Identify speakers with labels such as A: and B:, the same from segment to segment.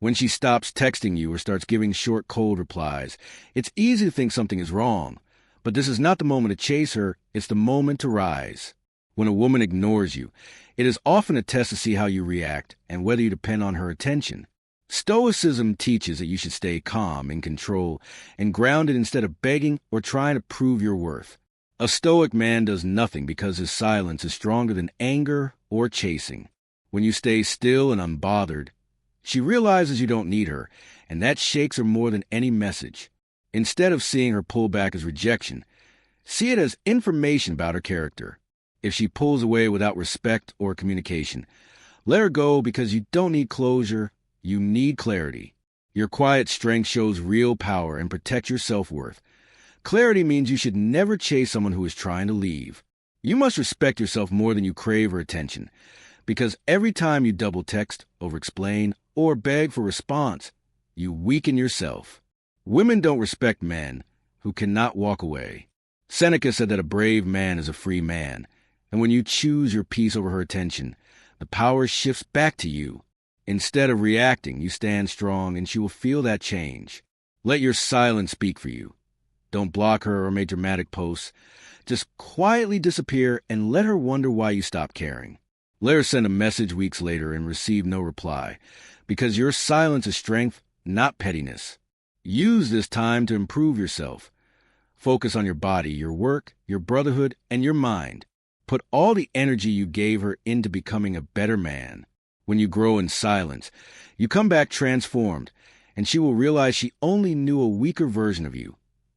A: When she stops texting you or starts giving short, cold replies, it's easy to think something is wrong. But this is not the moment to chase her, it's the moment to rise. When a woman ignores you, it is often a test to see how you react and whether you depend on her attention. Stoicism teaches that you should stay calm, in control, and grounded instead of begging or trying to prove your worth. A Stoic man does nothing because his silence is stronger than anger or chasing. When you stay still and unbothered, she realizes you don't need her, and that shakes her more than any message. Instead of seeing her pull back as rejection, see it as information about her character. If she pulls away without respect or communication, let her go because you don't need closure, you need clarity. Your quiet strength shows real power and protects your self-worth. Clarity means you should never chase someone who is trying to leave. You must respect yourself more than you crave her attention, because every time you double text, over-explain, or beg for response, you weaken yourself. Women don't respect men who cannot walk away. Seneca said that a brave man is a free man, and when you choose your peace over her attention, the power shifts back to you. Instead of reacting, you stand strong, and she will feel that change. Let your silence speak for you. Don't block her or make dramatic posts. Just quietly disappear and let her wonder why you stopped caring. Let her send a message weeks later and receive no reply, because your silence is strength, not pettiness. Use this time to improve yourself. Focus on your body, your work, your brotherhood, and your mind. Put all the energy you gave her into becoming a better man. When you grow in silence, you come back transformed, and she will realize she only knew a weaker version of you,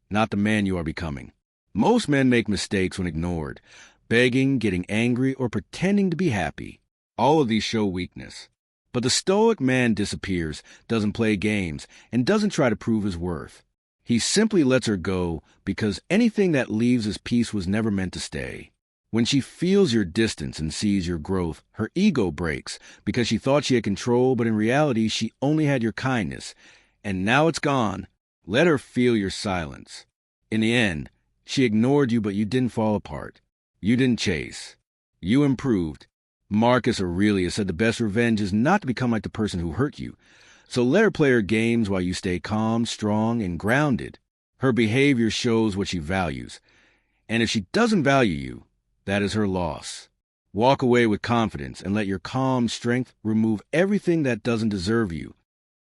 A: not the man you are becoming. Most men make mistakes when ignored, begging, getting angry, or pretending to be happy. All of these show weakness. But the Stoic man disappears, doesn't play games, and doesn't try to prove his worth. He simply lets her go because anything that leaves his peace was never meant to stay. When she feels your distance and sees your growth, her ego breaks because she thought she had control, but in reality, she only had your kindness. And now it's gone. Let her feel your silence. In the end, she ignored you, but you didn't fall apart. You didn't chase. You improved. Marcus Aurelius said the best revenge is not to become like the person who hurt you. So let her play her games while you stay calm, strong, and grounded. Her behavior shows what she values. And if she doesn't value you, that is her loss. Walk away with confidence and let your calm strength remove everything that doesn't deserve you.